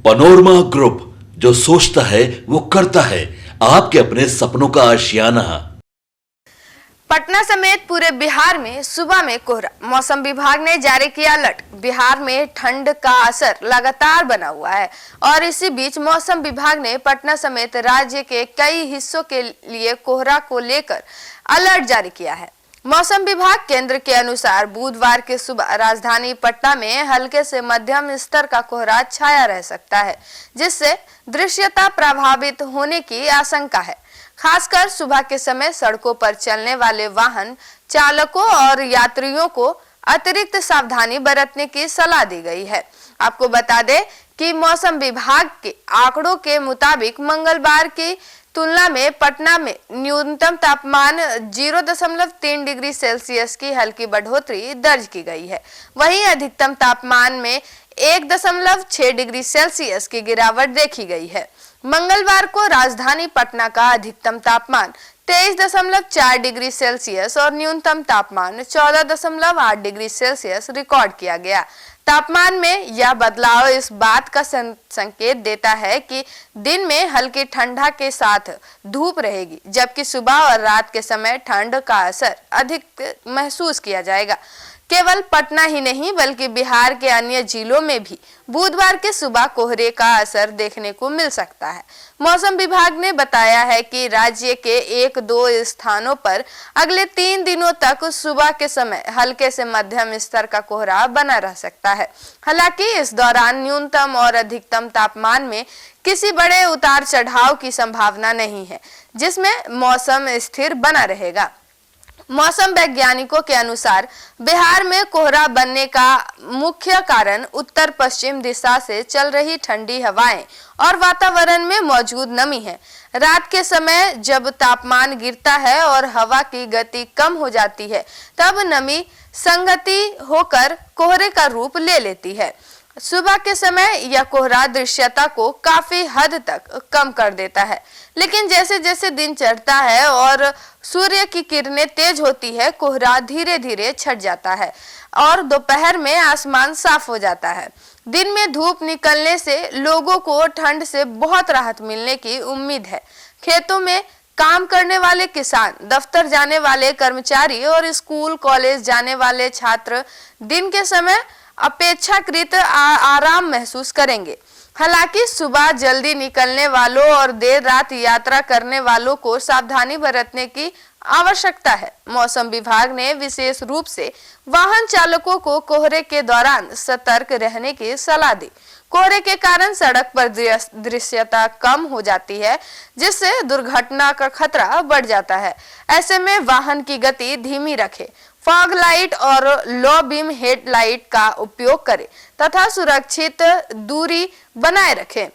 Panorama group, जो सोचता है वो करता है। आपके अपने सपनों का आशियाना। पटना समेत पूरे बिहार में सुबह में कोहरा। मौसम विभाग ने जारी किया अलर्ट। बिहार में ठंड का असर लगातार बना हुआ है और इसी बीच मौसम विभाग ने पटना समेत राज्य के कई हिस्सों के लिए कोहरा को लेकर अलर्ट जारी किया है। मौसम विभाग केंद्र के अनुसार बुधवार के सुबह राजधानी पटना में हल्के से मध्यम स्तर का कोहरा छाया रह सकता है, जिससे दृश्यता प्रभावित होने की आशंका है। खासकर सुबह के समय सड़कों पर चलने वाले वाहन चालकों और यात्रियों को अतिरिक्त सावधानी बरतने की सलाह दी गई है। आपको बता दें कि मौसम विभाग के आंकड़ों के मुताबिक मंगलवार की तुलना में पटना में न्यूनतम तापमान 0.3 डिग्री सेल्सियस की हल्की बढ़ोतरी दर्ज की गई है। वहीं अधिकतम तापमान में 1.6 डिग्री सेल्सियस की गिरावट देखी गई है। मंगलवार को राजधानी पटना का अधिकतम तापमान 23.4 डिग्री सेल्सियस और न्यूनतम तापमान 14.8 डिग्री सेल्सियस रिकॉर्ड किया गया। तापमान में यह बदलाव इस बात का संकेत देता है कि दिन में हल्की ठंडा के साथ धूप रहेगी, जबकि सुबह और रात के समय ठंड का असर अधिक महसूस किया जाएगा। केवल पटना ही नहीं बल्कि बिहार के अन्य जिलों में भी बुधवार के सुबह कोहरे का असर देखने को मिल सकता है। मौसम विभाग ने बताया है कि राज्य के 1-2 स्थानों पर अगले 3 दिनों तक सुबह के समय हल्के से मध्यम स्तर का कोहरा बना रह सकता है। हालांकि इस दौरान न्यूनतम और अधिकतम तापमान में किसी बड़े उतार चढ़ाव की संभावना नहीं है, जिसमें मौसम स्थिर बना रहेगा। मौसम वैज्ञानिकों के अनुसार बिहार में कोहरा बनने का मुख्य कारण उत्तर पश्चिम दिशा से चल रही ठंडी हवाएं और वातावरण में मौजूद नमी है। रात के समय जब तापमान गिरता है और हवा की गति कम हो जाती है, तब नमी संगति होकर कोहरे का रूप ले लेती है। सुबह के समय यह कोहरा दृश्यता को काफी हद तक कम कर देता है, लेकिन जैसे जैसे दिन चढ़ता है और सूर्य की किरणें तेज होती है, कोहरा धीरे धीरे छट जाता है और दोपहर में आसमान साफ हो जाता है। दिन में धूप निकलने से लोगों को ठंड से बहुत राहत मिलने की उम्मीद है। खेतों में काम करने वाले किसान, दफ्तर जाने वाले कर्मचारी और स्कूल कॉलेज जाने वाले छात्र दिन के समय अपेक्षाकृत आराम महसूस करेंगे। हालांकि सुबह जल्दी निकलने वालों और देर रात यात्रा करने वालों को सावधानी बरतने की आवश्यकता है। मौसम विभाग ने विशेष रूप से वाहन चालकों को कोहरे के दौरान सतर्क रहने की सलाह दी। कोहरे के कारण सड़क पर दृश्यता कम हो जाती है, जिससे दुर्घटना का खतरा बढ़ जाता है। ऐसे में वाहन की गति धीमी रखें, फॉग लाइट और लो बीम हेड लाइट का उपयोग करें तथा सुरक्षित दूरी बनाए रखें।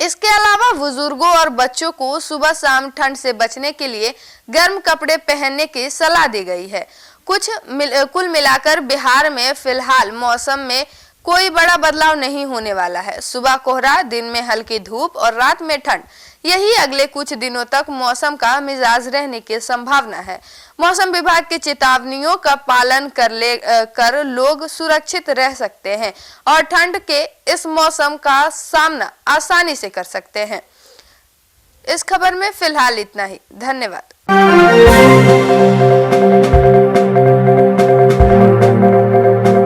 इसके अलावा बुजुर्गों और बच्चों को सुबह शाम ठंड से बचने के लिए गर्म कपड़े पहनने की सलाह दी गई है। कुल मिलाकर बिहार में फिलहाल मौसम में कोई बड़ा बदलाव नहीं होने वाला है। सुबह कोहरा, दिन में हल्की धूप और रात में ठंड, यही अगले कुछ दिनों तक मौसम का मिजाज रहने की संभावना है। मौसम विभाग की चेतावनियों का पालन कर लोग सुरक्षित रह सकते हैं और ठंड के इस मौसम का सामना आसानी से कर सकते हैं। इस खबर में फिलहाल इतना ही। धन्यवाद।